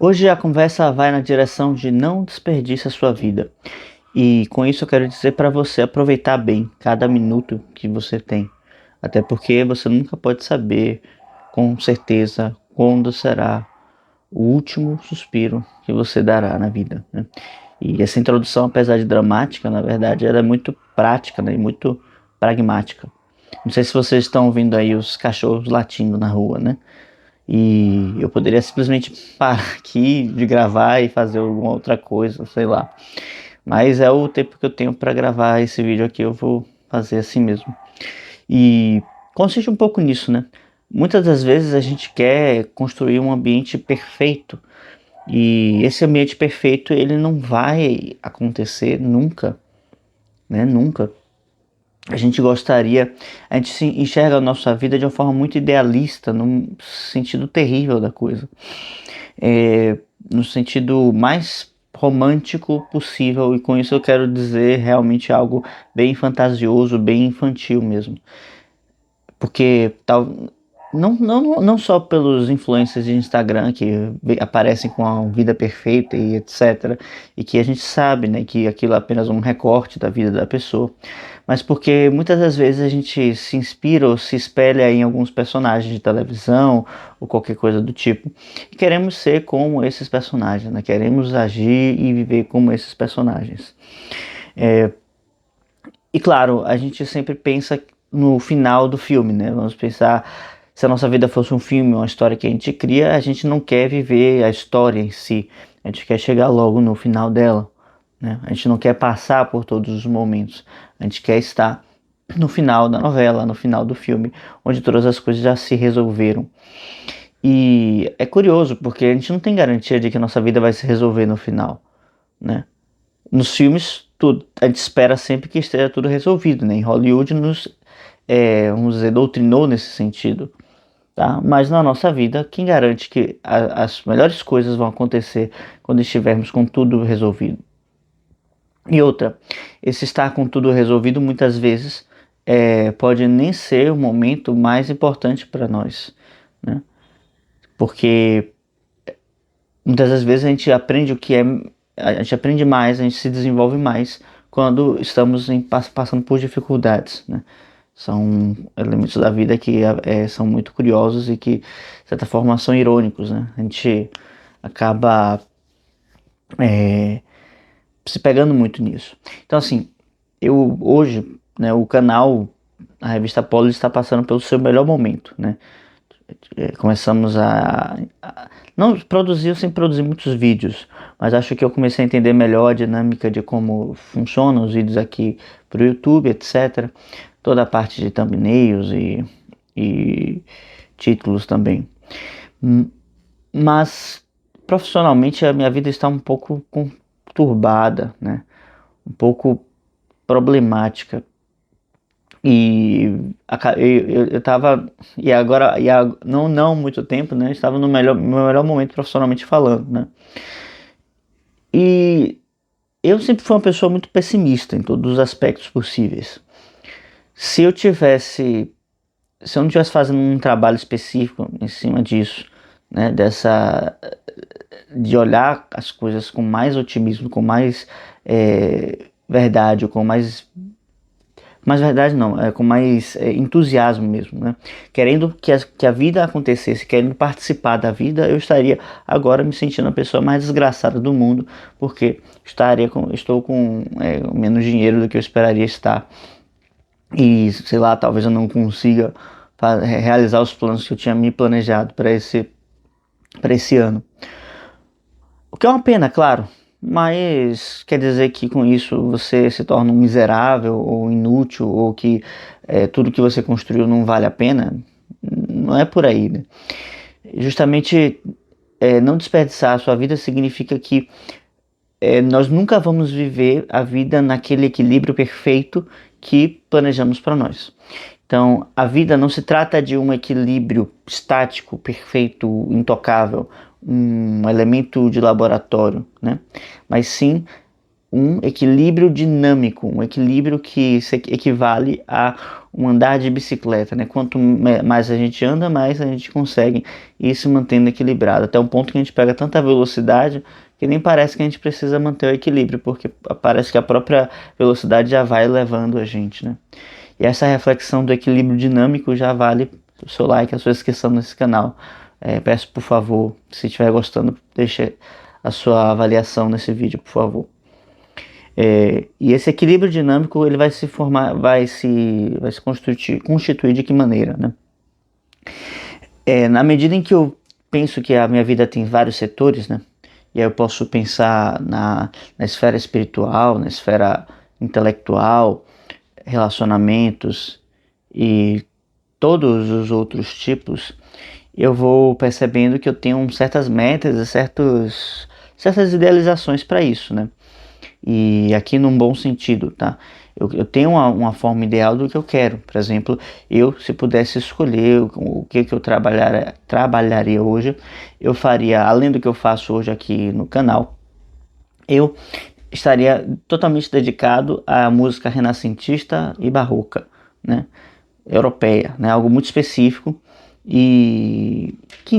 Hoje a conversa vai na direção de não desperdice a sua vida. E com isso eu quero dizer para você aproveitar bem cada minuto que você tem. Até porque você nunca pode saber com certeza quando será o último suspiro que você dará na vida, né? E essa introdução, apesar de dramática, na verdade, ela é muito prática, né? E muito pragmática. Não sei se vocês estão ouvindo aí os cachorros latindo na rua, né? E eu poderia simplesmente parar aqui de gravar e fazer alguma outra coisa, sei lá. Mas é o tempo que eu tenho para gravar esse vídeo aqui, eu vou fazer assim mesmo. E consiste um pouco nisso, né? Muitas das vezes a gente quer construir um ambiente perfeito. E esse ambiente perfeito, ele não vai acontecer nunca, né? Nunca. A gente gostaria, a gente se enxerga a nossa vida de uma forma muito idealista, num sentido terrível da coisa. No sentido mais romântico possível, e com isso eu quero dizer realmente algo bem fantasioso, bem infantil mesmo. Porque não só pelos influencers de Instagram que aparecem com a vida perfeita e etc. E que a gente sabe, né, que aquilo é apenas um recorte da vida da pessoa, mas porque muitas das vezes a gente se inspira ou se espelha em alguns personagens de televisão ou qualquer coisa do tipo e queremos ser como esses personagens, né? Queremos agir e viver como esses personagens. E claro, a gente sempre pensa no final do filme, né? Vamos pensar, se a nossa vida fosse um filme, uma história que a gente cria, a gente não quer viver a história em si, a gente quer chegar logo no final dela, né? A gente não quer passar por todos os momentos, a gente quer estar no final da novela, no final do filme, onde todas as coisas já se resolveram. E é curioso, porque a gente não tem garantia de que a nossa vida vai se resolver no final, né? Nos filmes, tudo, a gente espera sempre que esteja tudo resolvido, né? Em Hollywood vamos dizer, doutrinou nesse sentido, tá? Mas na nossa vida, quem garante que as melhores coisas vão acontecer quando estivermos com tudo resolvido? E outra, esse estar com tudo resolvido muitas vezes pode nem ser o momento mais importante para nós, né? Porque muitas das vezes a gente aprende a gente aprende mais, a gente se desenvolve mais quando estamos passando por dificuldades, né? São elementos da vida que são muito curiosos e que, de certa forma, são irônicos, né? A gente acaba é, se pegando muito nisso. Então, assim, eu hoje, né, o canal, a revista Polis está passando pelo seu melhor momento, né? Começamos não produzir, eu sempre produzi muitos vídeos, mas acho que eu comecei a entender melhor a dinâmica de como funcionam os vídeos aqui para o YouTube, etc. Toda a parte de thumbnails e títulos também. Mas profissionalmente a minha vida está um pouco conturbada, né? Um pouco problemática. E eu tava, e agora, não muito tempo, né? Estava no meu melhor momento profissionalmente falando, né? E eu sempre fui uma pessoa muito pessimista em todos os aspectos possíveis. Se eu tivesse, se eu não estivesse fazendo um trabalho específico em cima disso, né? De olhar as coisas com mais otimismo, com mais verdade, com mais verdade não, com mais entusiasmo mesmo, né? Querendo que a vida acontecesse, querendo participar da vida, eu estaria agora me sentindo a pessoa mais desgraçada do mundo, porque estou com menos dinheiro do que eu esperaria estar. E, sei lá, talvez eu não consiga realizar os planos que eu tinha me planejado para esse ano. O que é uma pena, claro, mas quer dizer que com isso você se torna um miserável ou inútil ou que tudo que você construiu não vale a pena? Não é por aí, né? Justamente não desperdiçar a sua vida significa que nós nunca vamos viver a vida naquele equilíbrio perfeito que planejamos para nós. Então, a vida não se trata de um equilíbrio estático, perfeito, intocável, um elemento de laboratório, né? Mas sim um equilíbrio dinâmico, um equilíbrio que se equivale a um andar de bicicleta, né? Quanto mais a gente anda, mais a gente consegue ir se mantendo equilibrado, até um ponto que a gente pega tanta velocidade que nem parece que a gente precisa manter o equilíbrio, porque parece que a própria velocidade já vai levando a gente, né? E essa reflexão do equilíbrio dinâmico já vale o seu like, a sua inscrição nesse canal. Peço, por favor, se estiver gostando, deixe a sua avaliação nesse vídeo, por favor. E esse equilíbrio dinâmico ele vai se formar, vai se constituir de que maneira, né? Na medida em que eu penso que a minha vida tem vários setores, né? E aí eu posso pensar na esfera espiritual, na esfera intelectual, relacionamentos e todos os outros tipos, eu vou percebendo que eu tenho certas metas e certas idealizações para isso, né? E aqui num bom sentido, tá? Eu tenho uma forma ideal do que eu quero. Por exemplo, se pudesse escolher o que eu trabalharia hoje, eu faria, além do que eu faço hoje aqui no canal, eu estaria totalmente dedicado à música renascentista e barroca, né? Europeia, né? Algo muito específico e que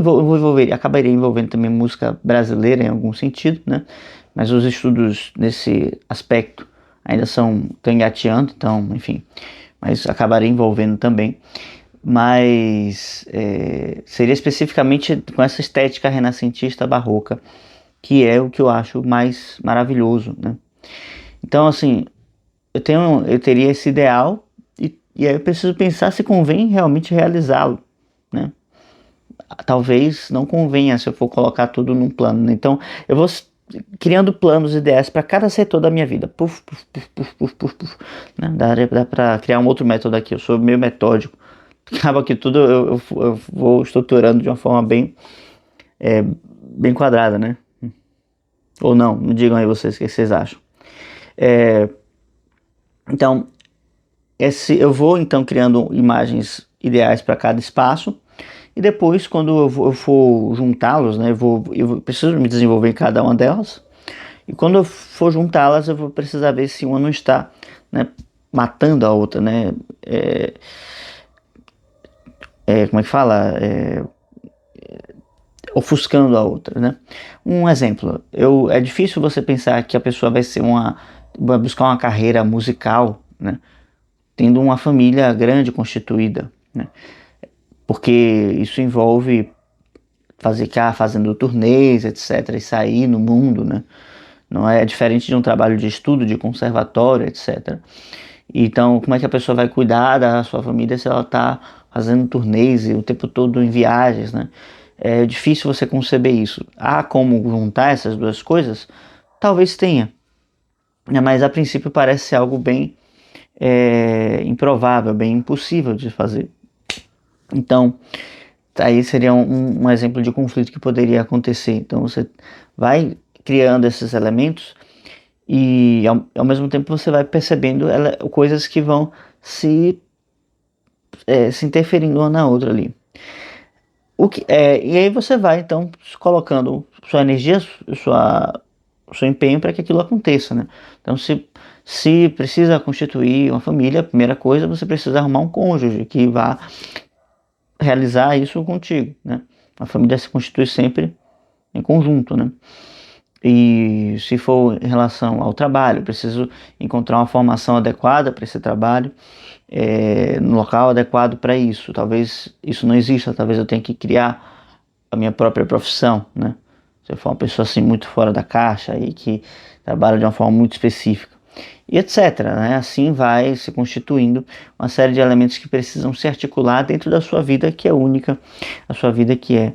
acabaria envolvendo também música brasileira em algum sentido, né? Mas os estudos nesse aspecto ainda estão engateando, então, enfim, mas acabaria envolvendo também. Mas seria especificamente com essa estética renascentista barroca, que é o que eu acho mais maravilhoso, né? Então, assim, eu teria esse ideal e aí eu preciso pensar se convém realmente realizá-lo, né? Talvez não convenha se eu for colocar tudo num plano, né? Então, eu vou criando planos ideais para cada setor da minha vida. Puf, puf, puf, puf, puf, puf, puf, né? Dá para criar um outro método aqui. Eu sou meio metódico. Acaba que tudo eu vou estruturando de uma forma bem quadrada, né? Ou não, me digam aí vocês o que vocês acham. Então, eu vou então criando imagens ideais para cada espaço. E depois, quando eu for juntá-los, né, eu preciso me desenvolver em cada uma delas. E quando eu for juntá-las, eu vou precisar ver se uma não está, né, matando a outra, né? Como é que fala? Ofuscando a outra, né? Um exemplo, é difícil você pensar que a pessoa vai buscar uma carreira musical, né, tendo uma família grande constituída, né? Porque isso envolve fazendo turnês, etc, e sair no mundo, né? Não é diferente de um trabalho de estudo, de conservatório, etc. Então, como é que a pessoa vai cuidar da sua família se ela está fazendo turnês e o tempo todo em viagens, né? É difícil você conceber isso. Há como juntar essas duas coisas? Talvez tenha, né? Mas a princípio parece ser algo bem improvável, bem impossível de fazer. Então, aí seria um exemplo de conflito que poderia acontecer. Então, você vai criando esses elementos e ao mesmo tempo você vai percebendo coisas que vão se interferindo uma na outra ali. E aí você vai então colocando sua energia, o seu empenho para que aquilo aconteça, né? Então, se precisa constituir uma família, a primeira coisa você precisa arrumar um cônjuge que vá realizar isso contigo, né? A família se constitui sempre em conjunto, né? E se for em relação ao trabalho, preciso encontrar uma formação adequada para esse trabalho, no local adequado para isso. Talvez isso não exista, talvez eu tenha que criar a minha própria profissão, né? Se eu for uma pessoa assim muito fora da caixa e que trabalha de uma forma muito específica. E etc, né? Assim vai se constituindo uma série de elementos que precisam se articular dentro da sua vida, que é única, a sua vida que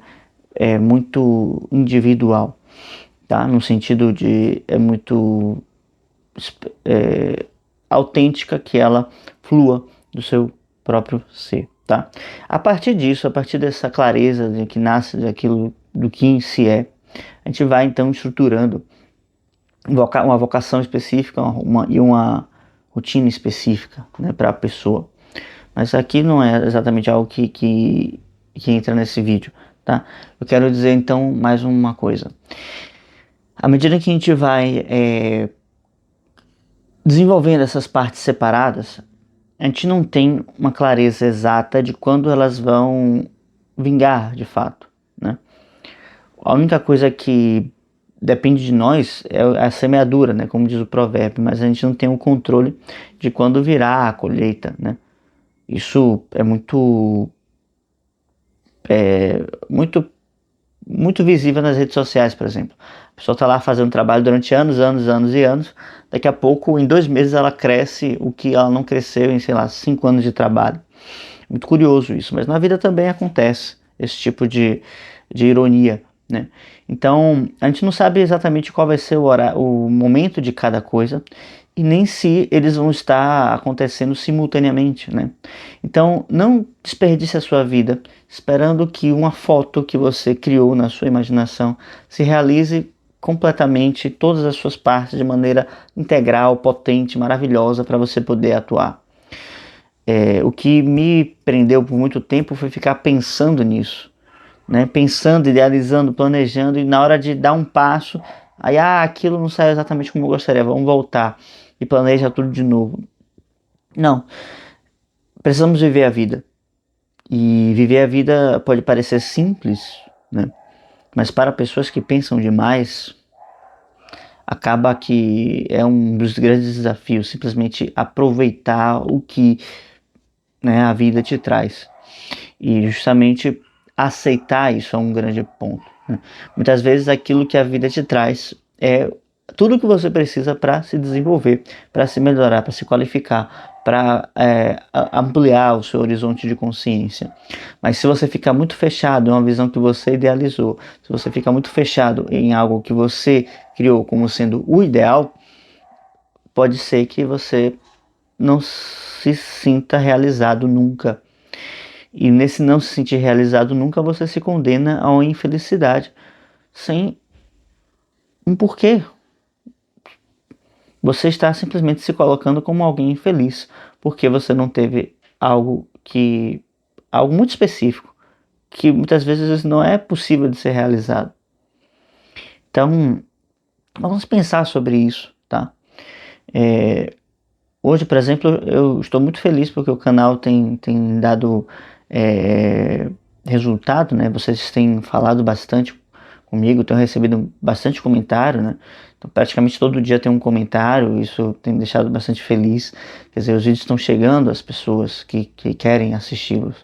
é muito individual, tá? No sentido de muito autêntica, que ela flua do seu próprio ser, tá? A partir disso, a partir dessa clareza de que nasce daquilo do que em si é, a gente vai então estruturando uma vocação específica e uma rotina específica, né, para a pessoa. Mas aqui não é exatamente algo que entra nesse vídeo, tá? Eu quero dizer então mais uma coisa. À medida que a gente vai desenvolvendo essas partes separadas, a gente não tem uma clareza exata de quando elas vão vingar de fato, né? A única coisa que depende de nós é a semeadura, né? Como diz o provérbio, mas a gente não tem o controle de quando virá a colheita, né? Isso é muito, muito visível nas redes sociais, por exemplo. A pessoa está lá fazendo trabalho durante anos, anos, anos e anos. Daqui a pouco, em 2 meses, ela cresce o que ela não cresceu em, sei lá, 5 anos de trabalho. Muito curioso isso, mas na vida também acontece esse tipo de ironia, né? Então, a gente não sabe exatamente qual vai ser o momento de cada coisa e nem se eles vão estar acontecendo simultaneamente, né? Então, não desperdice a sua vida esperando que uma foto que você criou na sua imaginação se realize completamente, todas as suas partes de maneira integral, potente, maravilhosa para você poder atuar. O que me prendeu por muito tempo foi ficar pensando nisso, né? Pensando, idealizando, planejando, e na hora de dar um passo, aí aquilo não saiu exatamente como eu gostaria, vamos voltar e planeja tudo de novo. Não, precisamos viver a vida. E viver a vida pode parecer simples, né? Mas para pessoas que pensam demais, acaba que é um dos grandes desafios, simplesmente aproveitar o que, né, a vida te traz. E justamente aceitar isso é um grande ponto, né? Muitas vezes aquilo que a vida te traz é tudo que você precisa para se desenvolver, para se melhorar, para se qualificar, para ampliar o seu horizonte de consciência. Mas se você ficar muito fechado em uma visão que você idealizou, se você ficar muito fechado em algo que você criou como sendo o ideal, pode ser que você não se sinta realizado nunca. E nesse não se sentir realizado nunca, você se condena a uma infelicidade sem um porquê. Você está simplesmente se colocando como alguém infeliz porque você não teve algo muito específico que muitas vezes não é possível de ser realizado. Então, vamos pensar sobre isso, tá? Hoje, por exemplo, eu estou muito feliz porque o canal tem dado resultado, né? Vocês têm falado bastante comigo, tenho recebido bastante comentário, né? Então, praticamente todo dia tem um comentário, isso tem me deixado bastante feliz. Quer dizer, os vídeos estão chegando às pessoas que querem assisti-los.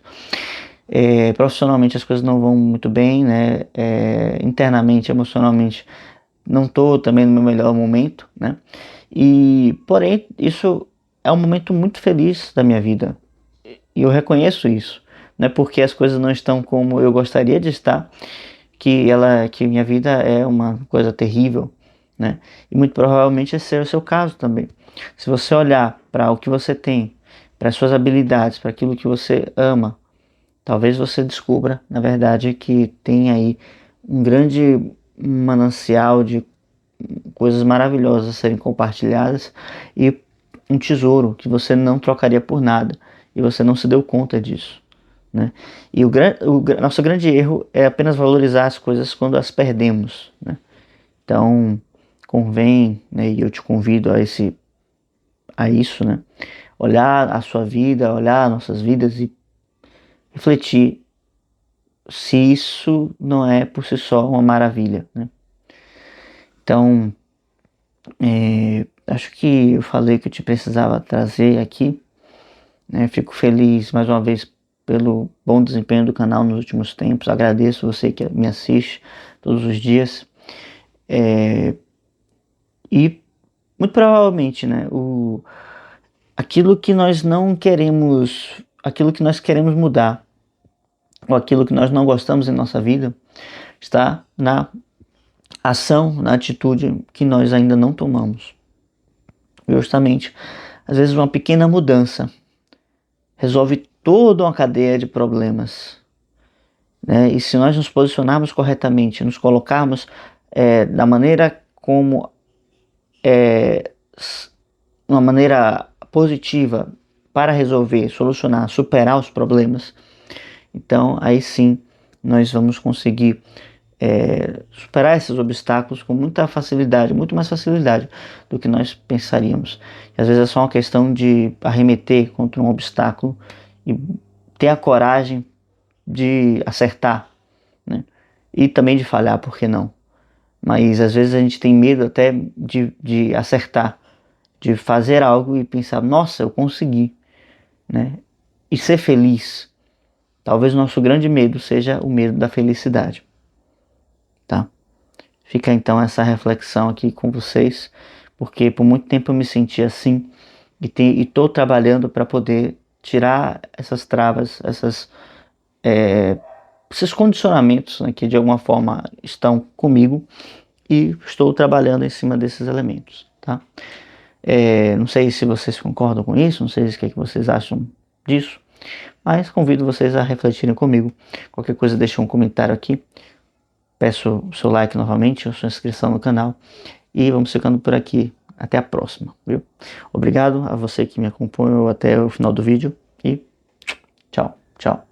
Profissionalmente as coisas não vão muito bem, né? Internamente, emocionalmente, não estou também no meu melhor momento, né? E, porém, isso é um momento muito feliz da minha vida. E eu reconheço isso. Não é porque as coisas não estão como eu gostaria de estar, que minha vida é uma coisa terrível, né? E muito provavelmente esse é o seu caso também. Se você olhar para o que você tem, para as suas habilidades, para aquilo que você ama, talvez você descubra, na verdade, que tem aí um grande manancial de coisas maravilhosas a serem compartilhadas e um tesouro que você não trocaria por nada e você não se deu conta disso, né? E nosso grande erro é apenas valorizar as coisas quando as perdemos, né? Então, convém, né, e eu te convido a isso, né? Olhar a sua vida, olhar nossas vidas e refletir se isso não é por si só uma maravilha, né? Então, acho que eu falei que eu te precisava trazer aqui, né? Fico feliz mais uma vez pelo bom desempenho do canal nos últimos tempos. Agradeço você que me assiste todos os dias. E muito provavelmente, né, aquilo que nós não queremos, aquilo que nós queremos mudar, ou aquilo que nós não gostamos em nossa vida, está na ação, na atitude que nós ainda não tomamos. Justamente, às vezes uma pequena mudança resolve toda uma cadeia de problemas, né? E se nós nos posicionarmos corretamente, nos colocarmos da maneira como uma maneira positiva para resolver, solucionar, superar os problemas, então aí sim nós vamos conseguir superar esses obstáculos com muita facilidade, muito mais facilidade do que nós pensaríamos. E às vezes é só uma questão de arremeter contra um obstáculo e ter a coragem de acertar, né? E também de falhar, por que não? Mas às vezes a gente tem medo até de acertar, de fazer algo e pensar, nossa, eu consegui, né? E ser feliz. Talvez o nosso grande medo seja o medo da felicidade, tá? Fica então essa reflexão aqui com vocês, porque por muito tempo eu me senti assim e estou trabalhando para poder tirar essas travas, esses condicionamentos, né, que de alguma forma estão comigo, e estou trabalhando em cima desses elementos, tá? Não sei se vocês concordam com isso, não sei o que vocês acham disso, mas convido vocês a refletirem comigo. Qualquer coisa deixa um comentário aqui, peço o seu like novamente, a sua inscrição no canal, e vamos ficando por aqui. Até a próxima, viu? Obrigado a você que me acompanhou até o final do vídeo e tchau, tchau.